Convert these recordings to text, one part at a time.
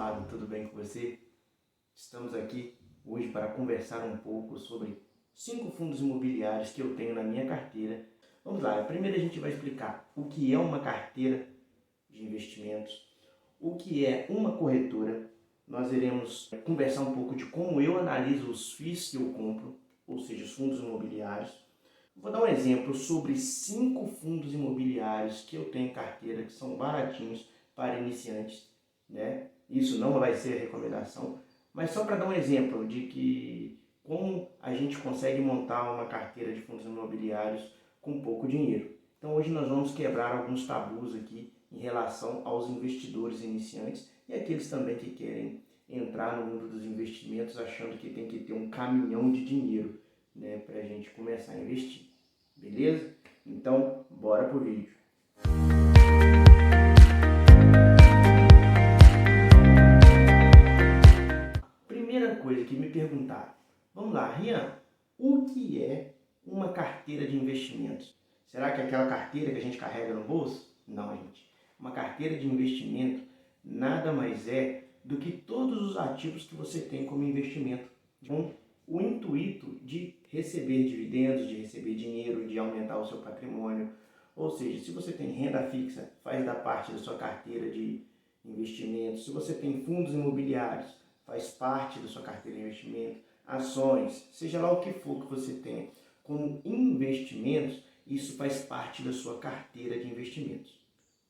abençoado, tudo bem com você? Estamos aqui hoje para conversar um pouco sobre 5 fundos imobiliários que eu tenho na minha carteira. Vamos lá, primeiro a gente vai explicar o que é uma carteira de investimentos, o que é uma corretora. Nós iremos conversar um pouco de como eu analiso os FIIs que eu compro, ou seja, os fundos imobiliários. Vou dar um exemplo sobre 5 fundos imobiliários que eu tenho em carteira, que são baratinhos para iniciantes, né? Isso não vai ser recomendação, mas só para dar um exemplo de que como a gente consegue montar uma carteira de fundos imobiliários com pouco dinheiro. Então hoje nós vamos quebrar alguns tabus aqui em relação aos investidores iniciantes e aqueles também que querem entrar no mundo dos investimentos achando que tem que ter um caminhão de dinheiro, né, para a gente começar a investir. Beleza? Então, bora pro vídeo. Primeira coisa que me perguntaram, vamos lá, Rian, o que é uma carteira de investimentos? Será que é aquela carteira que a gente carrega no bolso? Não, gente. Uma carteira de investimento nada mais é do que todos os ativos que você tem como investimento, com o intuito de receber dividendos, de receber dinheiro, de aumentar o seu patrimônio. Ou seja, se você tem renda fixa, faz da parte da sua carteira de investimentos. Se você tem fundos imobiliários, faz parte da sua carteira de investimento. Ações, seja lá o que for que você tenha como investimentos, isso faz parte da sua carteira de investimentos.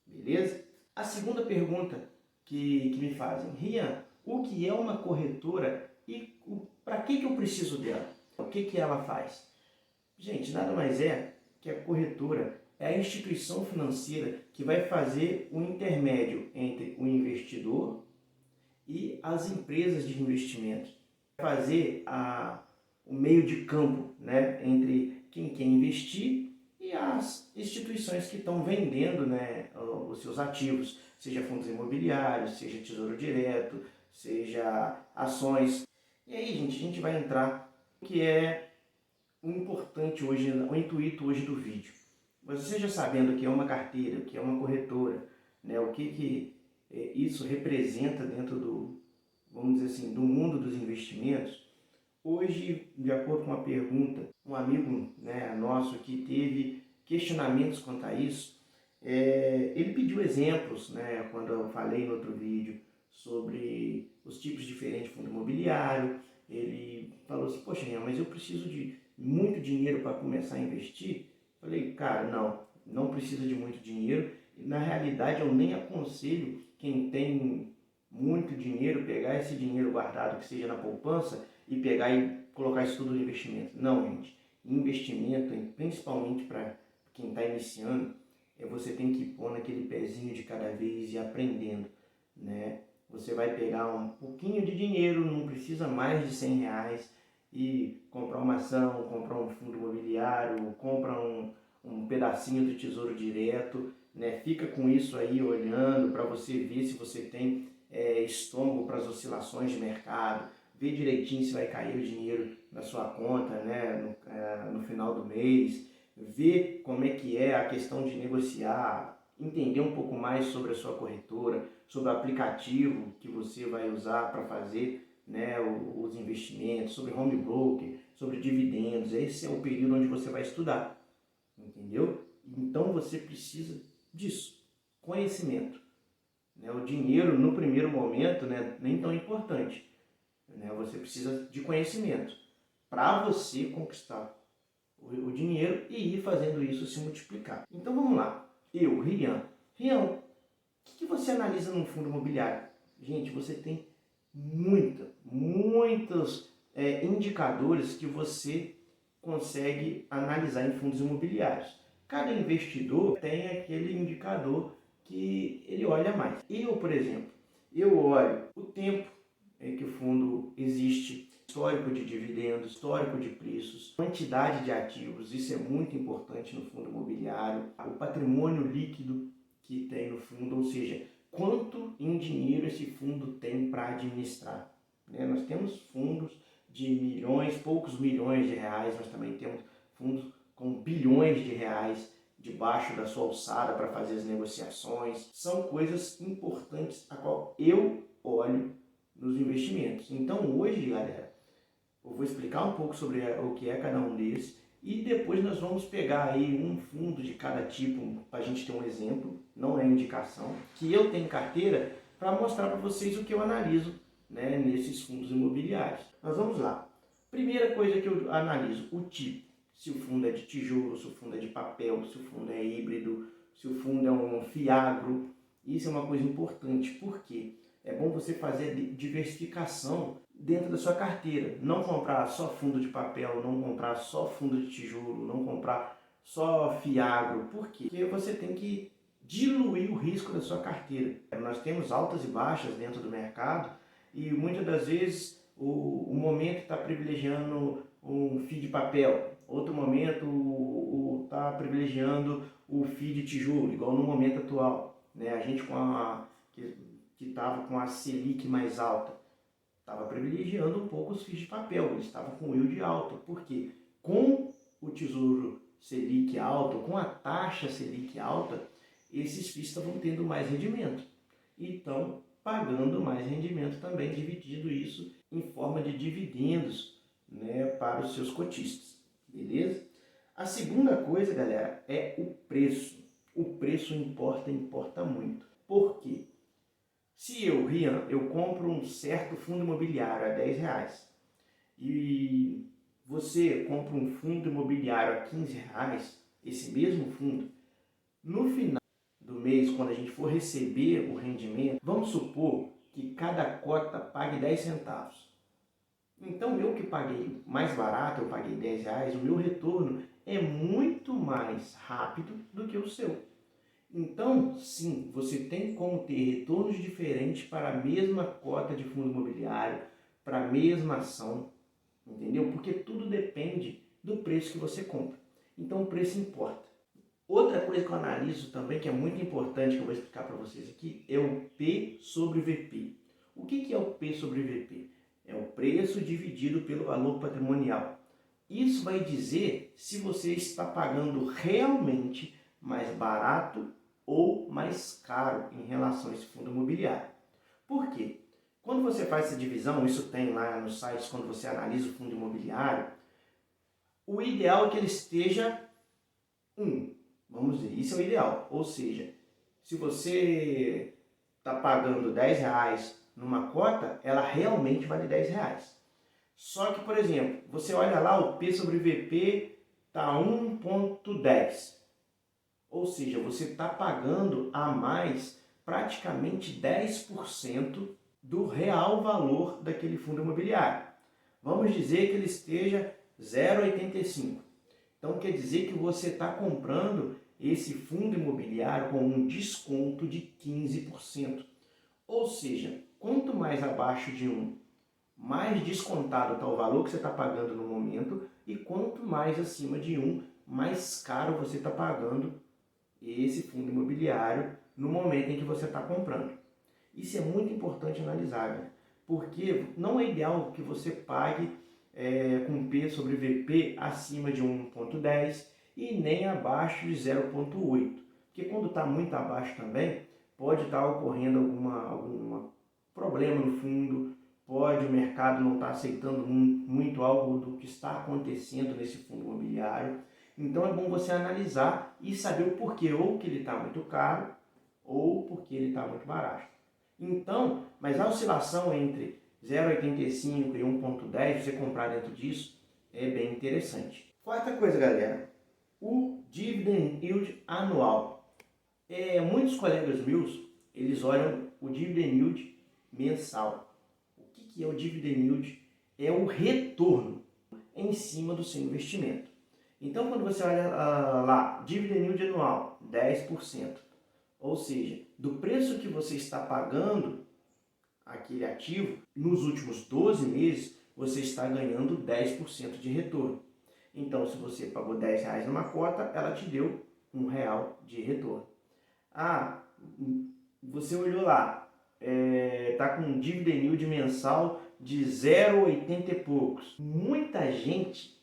Beleza? A segunda pergunta que me fazem, Rian, o que é uma corretora e para que eu preciso dela? O que ela faz? Gente, nada mais é que a corretora é a instituição financeira que vai fazer o intermédio entre o investidor e as empresas de investimento. Vai fazer o meio de campo, né, entre quem quer investir e as instituições que estão vendendo, né, os seus ativos, seja fundos imobiliários, seja tesouro direto, seja ações. E aí, gente, a gente vai entrar no que é o importante hoje, o intuito hoje do vídeo. Você já sabendo o que é uma carteira, o que é uma corretora, né, o que isso representa dentro do, vamos dizer assim, do mundo dos investimentos. Hoje, de acordo com uma pergunta, um amigo, né, nosso que teve questionamentos quanto a isso, ele pediu exemplos, né, quando eu falei no outro vídeo sobre os tipos diferentes de fundo imobiliário. Ele falou assim, poxa, mas eu preciso de muito dinheiro para começar a investir. Falei, cara, não precisa de muito dinheiro. Na realidade, eu nem aconselho quem tem muito dinheiro pegar esse dinheiro guardado, que seja na poupança, e pegar e colocar isso tudo no investimento. Não, gente. Investimento, principalmente para quem está iniciando, você tem que pôr naquele pezinho de cada vez e aprendendo, né? Você vai pegar um pouquinho de dinheiro, não precisa mais de R$100, e comprar uma ação, comprar um fundo imobiliário, compra um pedacinho do tesouro direto, né? Fica com isso aí olhando para você ver se você tem estômago para as oscilações de mercado, ver direitinho se vai cair o dinheiro na sua conta, né? No final do mês, ver como é que é a questão de negociar, entender um pouco mais sobre a sua corretora, sobre o aplicativo que você vai usar para fazer, né, os investimentos, sobre home broker, sobre dividendos. Esse é o período onde você vai estudar, entendeu? Então você precisa disso, conhecimento. Né? O dinheiro no primeiro momento, né, nem tão importante. Né? Você precisa de conhecimento para você conquistar o dinheiro e ir fazendo isso se multiplicar. Então vamos lá. Eu, Rian, o que você analisa num fundo imobiliário? Gente, você tem muitos indicadores que você consegue analisar em fundos imobiliários. Cada investidor tem aquele indicador que ele olha mais. Eu, por exemplo, eu olho o tempo em que o fundo existe, histórico de dividendos, histórico de preços, quantidade de ativos, isso é muito importante no fundo imobiliário, o patrimônio líquido que tem no fundo, ou seja, quanto em dinheiro esse fundo tem para administrar. Né? Nós temos fundos de milhões, poucos milhões de reais, nós também temos fundos com bilhões de reais debaixo da sua alçada para fazer as negociações. São coisas importantes a qual eu olho nos investimentos. Então hoje, galera, eu vou explicar um pouco sobre o que é cada um desses e depois nós vamos pegar aí um fundo de cada tipo para a gente ter um exemplo, não é indicação, que eu tenho em carteira para mostrar para vocês o que eu analiso, né, nesses fundos imobiliários. Nós vamos lá. Primeira coisa que eu analiso, o tipo. Se o fundo é de tijolo, se o fundo é de papel, se o fundo é híbrido, se o fundo é um fiagro. Isso é uma coisa importante, porque é bom você fazer diversificação dentro da sua carteira. Não comprar só fundo de papel, não comprar só fundo de tijolo, não comprar só fiagro. Por quê? Porque você tem que diluir o risco da sua carteira. Nós temos altas e baixas dentro do mercado e muitas das vezes o momento está privilegiando um FII de papel, outro momento está privilegiando o FII de tijolo, igual no momento atual. Né? A gente que estava com a Selic mais alta, estava privilegiando um pouco os FIIs de papel, eles estavam com o yield alto. Por quê? Com o Tesouro Selic alto, com a taxa Selic alta, esses FIIs estavam tendo mais rendimento. Então, pagando mais rendimento também, dividindo isso em forma de dividendos, né, para os seus cotistas, beleza? A segunda coisa, galera, é o preço. O preço importa muito. Por quê? Se eu, Rian, eu compro um certo fundo imobiliário a R$10 e você compra um fundo imobiliário a R$15, esse mesmo fundo, no final do mês, quando a gente for receber o rendimento, vamos supor que cada cota pague 10 centavos. Então eu que paguei mais barato, eu paguei R$10, o meu retorno é muito mais rápido do que o seu. Então, sim, você tem como ter retornos diferentes para a mesma cota de fundo imobiliário, para a mesma ação, entendeu? Porque tudo depende do preço que você compra. Então o preço importa. Outra coisa que eu analiso também, que é muito importante, que eu vou explicar para vocês aqui, é o P sobre VP. O que é o P sobre VP? É o preço dividido pelo valor patrimonial. Isso vai dizer se você está pagando realmente mais barato ou mais caro em relação a esse fundo imobiliário. Por quê? Quando você faz essa divisão, isso tem lá nos sites, quando você analisa o fundo imobiliário, o ideal é que ele esteja 1. Vamos dizer, isso é o ideal. Ou seja, se você está pagando R$10 numa cota, ela realmente vale R$10. Só que, por exemplo, você olha lá, o P sobre VP está 1,10. Ou seja, você está pagando a mais praticamente 10% do real valor daquele fundo imobiliário. Vamos dizer que ele esteja 0,85. Então quer dizer que você está comprando esse fundo imobiliário com um desconto de 15%. Ou seja, quanto mais abaixo de 1, mais descontado está o valor que você está pagando no momento, e quanto mais acima de 1, mais caro você está pagando esse fundo imobiliário no momento em que você está comprando. Isso é muito importante analisar, né? Porque não é ideal que você pague com P sobre VP acima de 1,10 e nem abaixo de 0,8. Porque quando está muito abaixo também, pode estar ocorrendo algum problema no fundo, pode o mercado não estar aceitando muito algo do que está acontecendo nesse fundo imobiliário. Então é bom você analisar e saber o porquê, ou que ele está muito caro, ou porque ele está muito barato. Então, mas a oscilação entre 0,85 e 1,10, você comprar dentro disso, é bem interessante. Quarta coisa, galera, o dividend yield anual. Muitos colegas meus, eles olham o dividend yield mensal. O que é o dividend yield? É o retorno em cima do seu investimento. Então, quando você olha lá, dividend yield anual, 10%. Ou seja, do preço que você está pagando aquele ativo, nos últimos 12 meses, você está ganhando 10% de retorno. Então, se você pagou R$10 numa cota, ela te deu R$1 de retorno. Você olhou lá, está com um dividend yield mensal de 0,80 e poucos. Muita gente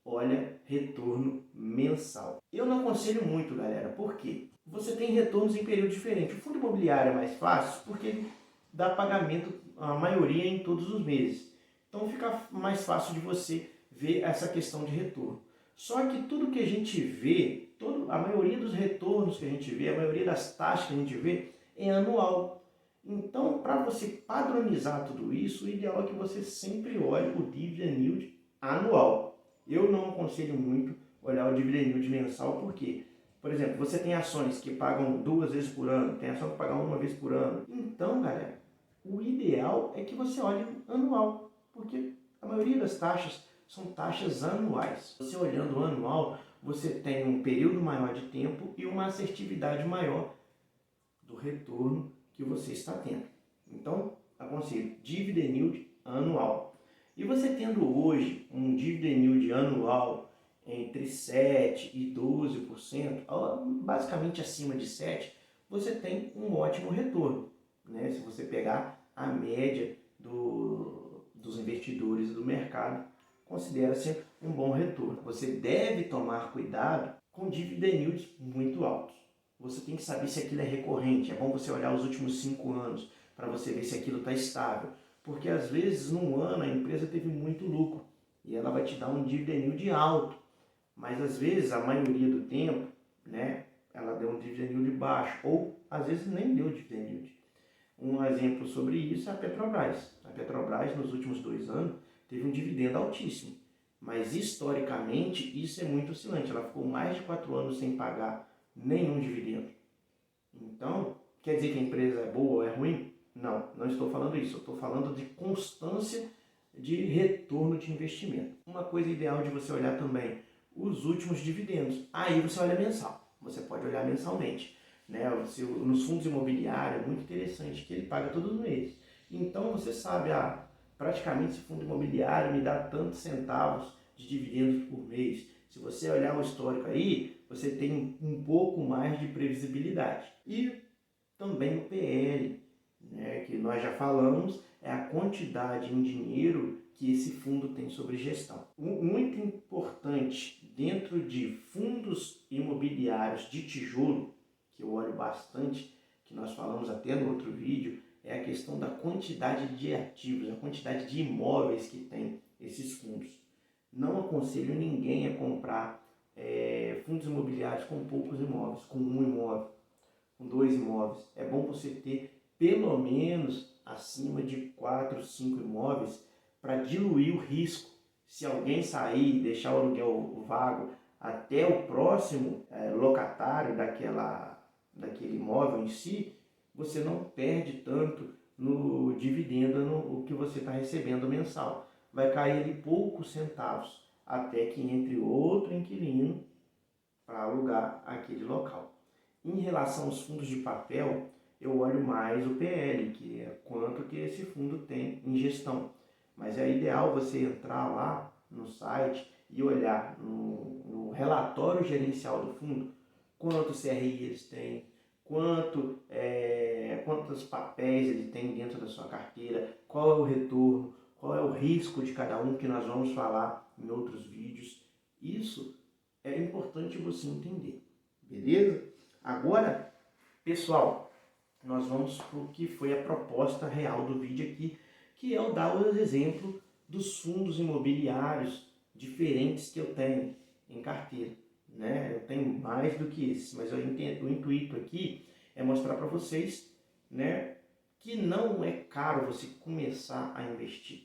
olha retorno mensal. Eu não aconselho muito, galera. Por quê? Você tem retornos em períodos diferentes. O fundo imobiliário é mais fácil porque dá pagamento, a maioria em todos os meses. Então fica mais fácil de você ver essa questão de retorno. Só que tudo que a gente vê, a maioria dos retornos que a gente vê, a maioria das taxas que a gente vê é anual. Então, para você padronizar tudo isso, o ideal é que você sempre olhe o dividend yield anual. Eu não aconselho muito olhar o dividend yield mensal, porque, por exemplo, você tem ações que pagam 2 vezes por ano, tem ação que paga 1 vez por ano. Então, galera, o ideal é que você olhe anual, porque a maioria das taxas são taxas anuais. Você olhando o anual, você tem um período maior de tempo e uma assertividade maior do retorno que você está tendo. Então, aconselho dividend yield anual. E você tendo hoje um dividend yield anual entre 7% e 12%, basicamente acima de 7%, você tem um ótimo retorno, né? Se você pegar a média dos investidores do mercado, considera-se um bom retorno. Você deve tomar cuidado com dividend yields muito altos. Você tem que saber se aquilo é recorrente. É bom você olhar os últimos 5 anos para você ver se aquilo está estável. Porque às vezes num ano a empresa teve muito lucro e ela vai te dar um dividend yield alto. Mas às vezes, a maioria do tempo, né, ela deu um dividend yield baixo ou às vezes nem deu dividend yield. Um exemplo sobre isso é a Petrobras. A Petrobras nos últimos 2 anos teve um dividendo altíssimo. Mas historicamente isso é muito oscilante. Ela ficou mais de 4 anos sem pagar nenhum dividendo. Então, quer dizer que a empresa é boa ou é ruim? Não, não estou falando isso. Eu estou falando de constância de retorno de investimento. Uma coisa ideal de você olhar também, os últimos dividendos. Aí você olha mensal. Você pode olhar mensalmente. Né? Nos fundos imobiliários é muito interessante que ele paga todos os meses. Então você sabe, praticamente esse fundo imobiliário me dá tantos centavos de dividendos por mês. Se você olhar o histórico aí, você tem um pouco mais de previsibilidade. E também o PL, né, que nós já falamos, é a quantidade em dinheiro que esse fundo tem sobre gestão. Muito importante dentro de fundos imobiliários de tijolo, que eu olho bastante, que nós falamos até no outro vídeo, é a questão da quantidade de ativos, a quantidade de imóveis que tem esses fundos. Não aconselho ninguém a comprar fundos imobiliários com poucos imóveis, com 1 imóvel, com 2 imóveis. É bom você ter pelo menos acima de 4, 5 imóveis para diluir o risco. Se alguém sair e deixar o aluguel vago até o próximo locatário daquele imóvel em si, você não perde tanto no dividendo no que você está recebendo mensal. Vai cair ali poucos centavos até que entre outro inquilino para alugar aquele local. Em relação aos fundos de papel, eu olho mais o PL, que é quanto que esse fundo tem em gestão. Mas é ideal você entrar lá no site e olhar no relatório gerencial do fundo quanto CRI eles têm, quantos papéis ele tem dentro da sua carteira, qual é o retorno, qual é o risco de cada um, que nós vamos falar em outros vídeos. Isso é importante você entender, beleza? Agora, pessoal, nós vamos para o que foi a proposta real do vídeo aqui, que é o dar o exemplo dos fundos imobiliários diferentes que eu tenho em carteira. Né? Eu tenho mais do que esse, mas o intuito aqui é mostrar para vocês, né, que não é caro você começar a investir.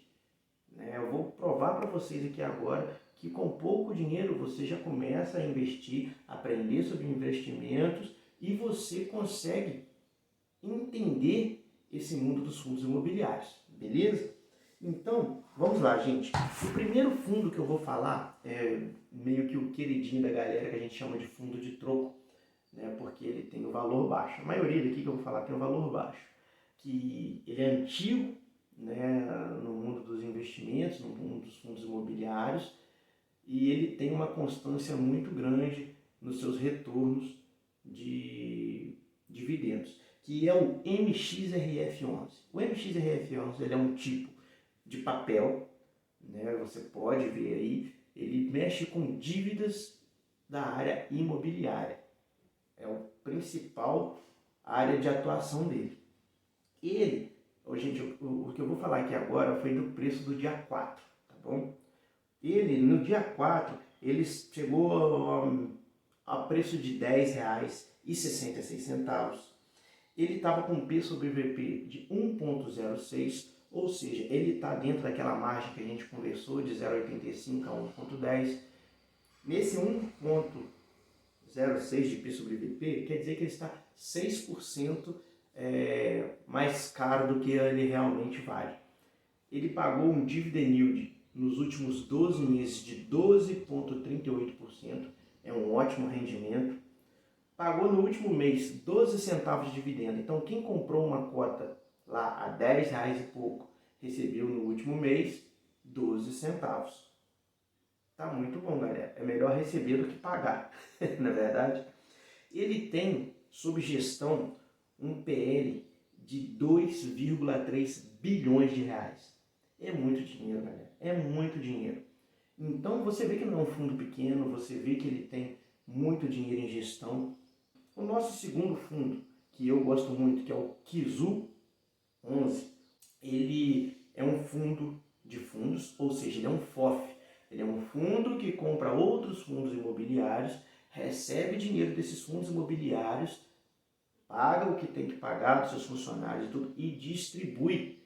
Né? Eu vou provar para vocês aqui agora que com pouco dinheiro você já começa a investir, aprender sobre investimentos e você consegue entender esse mundo dos fundos imobiliários, beleza? Então, vamos lá, gente. O primeiro fundo que eu vou falar é meio que o queridinho da galera, que a gente chama de fundo de troco, né? Porque ele tem o valor baixo. A maioria daqui que eu vou falar tem o valor baixo, que ele é antigo, né, no mundo dos investimentos, no mundo dos fundos imobiliários, e ele tem uma constância muito grande nos seus retornos de dividendos, que é o MXRF11. O MXRF11 ele é um tipo de papel, né? Você pode ver aí, ele mexe com dívidas da área imobiliária. É a principal área de atuação dele. Ele Gente, o que eu vou falar aqui agora foi do preço do dia 4, tá bom? Ele, no dia 4, ele chegou a preço de R$10,66. Ele estava com P sobre VP de 1,06, ou seja, ele está dentro daquela margem que a gente conversou de 0,85 a 1,10. Nesse 1,06 de P sobre VP, quer dizer que ele está 6% mais caro do que ele realmente vale. Ele pagou um dividend yield nos últimos 12 meses de 12,38%, é um ótimo rendimento. Pagou no último mês 12 centavos de dividendo. Então, quem comprou uma cota lá a R$10 e pouco, recebeu no último mês 12 centavos. Tá muito bom, galera. É melhor receber do que pagar, não é verdade? Ele tem, sob gestão, um PL de 2,3 bilhões de reais. É muito dinheiro, galera. É muito dinheiro. Então, você vê que não é um fundo pequeno, você vê que ele tem muito dinheiro em gestão. O nosso segundo fundo, que eu gosto muito, que é o Kizu 11, ele é um fundo de fundos, ou seja, ele é um FOF. Ele é um fundo que compra outros fundos imobiliários, recebe dinheiro desses fundos imobiliários, paga o que tem que pagar dos seus funcionários e tudo, e distribui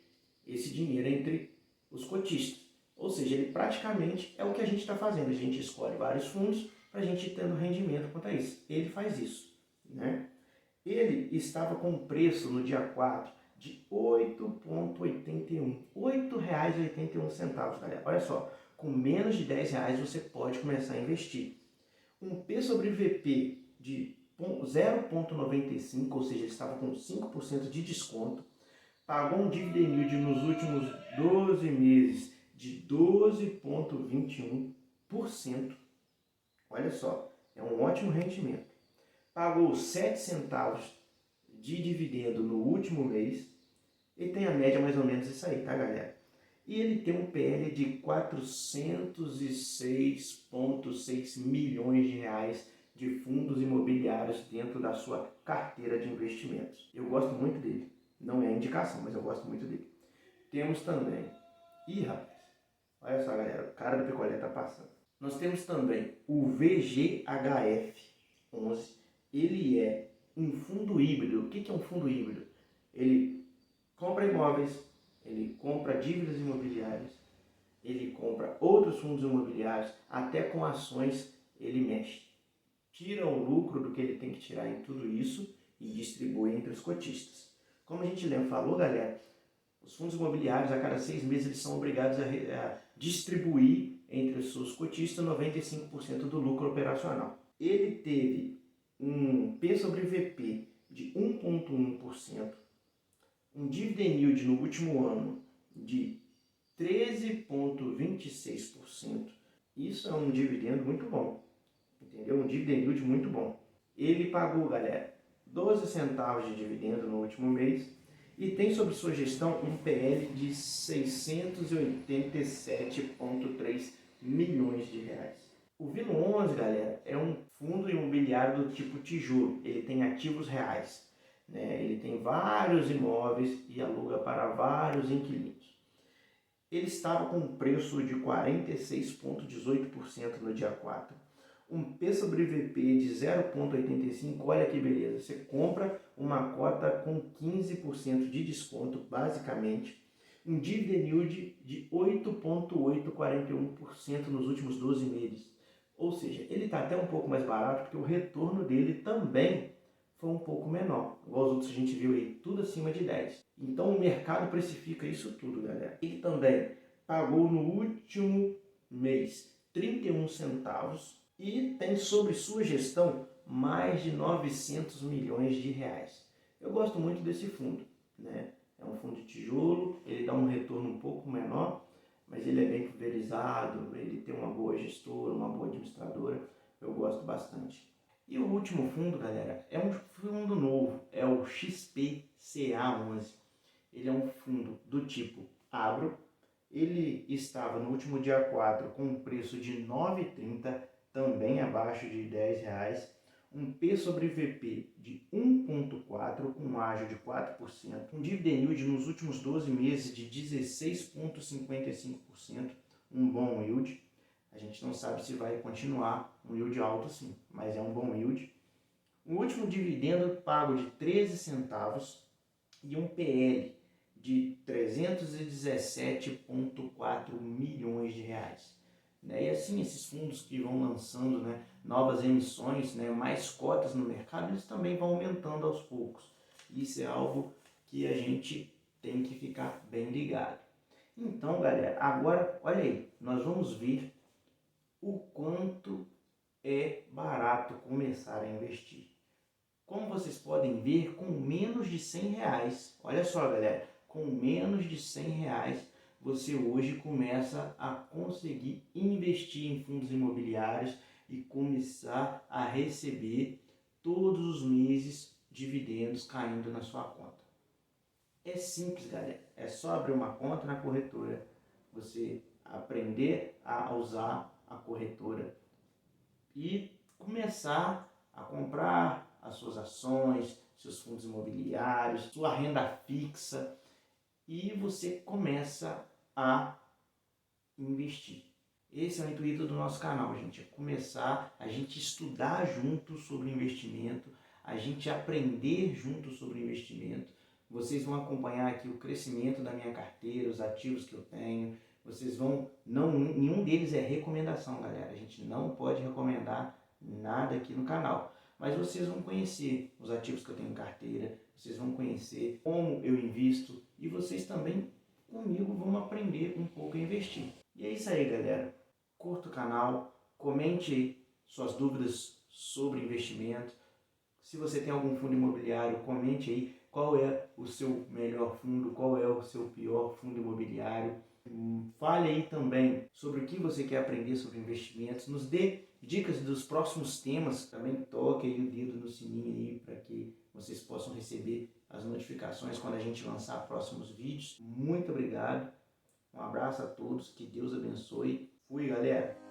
esse dinheiro entre os cotistas. Ou seja, ele praticamente é o que a gente está fazendo. A gente escolhe vários fundos para a gente ir tendo rendimento quanto a isso. Ele faz isso, né? Ele estava com preço no dia 4 de 8,81. R$ 8,81, galera. Olha só, com menos de R$10 você pode começar a investir. Um P sobre VP de 0,95, ou seja, ele estava com 5% de desconto. Pagou um dividend yield nos últimos 12 meses de 12,21%. Olha só, é um ótimo rendimento. Pagou 7 centavos de dividendo no último mês. Ele tem a média mais ou menos isso aí, tá, galera? E ele tem um PL de 406,6 milhões de reais de fundos imobiliários dentro da sua carteira de investimentos. Eu gosto muito dele. Não é indicação, mas eu gosto muito dele. Temos também... Ih, rapaz, olha só, galera, o cara do picolé tá passando. Nós temos também o VGHF11. Ele é um fundo híbrido. O que é um fundo híbrido? Ele compra imóveis, ele compra dívidas imobiliárias, ele compra outros fundos imobiliários, até com ações ele mexe. Tira o lucro do que ele tem que tirar em tudo isso e distribui entre os cotistas. Como a gente falou, galera, os fundos imobiliários, a cada 6 meses, eles são obrigados a distribuir entre os seus cotistas 95% do lucro operacional. Ele teve um P sobre VP de 1,1%, um dividend yield no último ano de 13,26%. Isso é um dividendo muito bom, entendeu? Um dividend yield muito bom. Ele pagou, galera, 12 centavos de dividendo no último mês e tem sob sua gestão um PL de 687,3 milhões de reais. O Vino 11, galera, é um fundo imobiliário do tipo tijolo. Ele tem ativos reais, né? Ele tem vários imóveis e aluga para vários inquilinos. Ele estava com um preço de 46,18% no dia 4. Um P sobre VP de 0,85, olha que beleza. Você compra uma cota com 15% de desconto, basicamente. Um dividend yield de 8,841% nos últimos 12 meses. Ou seja, ele está até um pouco mais barato, porque o retorno dele também foi um pouco menor. Igual os outros a gente viu aí, tudo acima de 10. Então o mercado precifica isso tudo, galera. Ele também pagou no último mês 31 centavos e tem sobre sua gestão mais de 900 milhões de reais. Eu gosto muito desse fundo, né? É um fundo de tijolo, ele dá um retorno um pouco menor, mas ele é bem pulverizado, ele tem uma boa gestora, uma boa administradora, eu gosto bastante. E o último fundo, galera, é um fundo novo, é o XPCA11. Ele é um fundo do tipo agro, ele estava no último dia 4 com um preço de R$ 9,30, também abaixo de R$10. um P sobre VP de 1,4 com um ágio de 4%, um dividend yield nos últimos 12 meses de 16,55%, um bom yield. A gente não sabe se vai continuar um yield alto sim, mas é um bom yield. O último dividendo pago de 13 centavos e um PL de 317,4 milhões de reais. E assim, esses fundos que vão lançando, né, novas emissões, né, mais cotas no mercado, eles também vão aumentando aos poucos. Isso é algo que a gente tem que ficar bem ligado. Então, galera, agora, olha aí, nós vamos ver o quanto é barato começar a investir. Como vocês podem ver, com menos de 100 reais, olha só galera, com menos de 100 reais, você hoje começa a conseguir investir em fundos imobiliários e começar a receber todos os meses dividendos caindo na sua conta. É simples, galera, é só abrir uma conta na corretora, você aprender a usar a corretora e começar a comprar as suas ações, seus fundos imobiliários, sua renda fixa e você começa a investir. Esse é o intuito do nosso canal, gente, é começar a gente estudar junto sobre investimento, a gente aprender junto sobre investimento. Vocês vão acompanhar aqui o crescimento da minha carteira, os ativos que eu tenho. Vocês vão, nenhum deles é recomendação, galera. A gente não pode recomendar nada aqui no canal. Mas vocês vão conhecer os ativos que eu tenho em carteira, vocês vão conhecer como eu invisto e vocês também comigo vão aprender um pouco a investir. E é isso aí, galera. Curta o canal, comente aí suas dúvidas sobre investimento. Se você tem algum fundo imobiliário, comente aí qual é o seu melhor fundo, qual é o seu pior fundo imobiliário. Fale aí também sobre o que você quer aprender sobre investimentos. Nos dê dicas dos próximos temas. Também toque aí o dedo no sininho aí para que vocês possam receber as notificações quando a gente lançar próximos vídeos. Muito obrigado. Um abraço a todos. Que Deus abençoe. Fui, galera.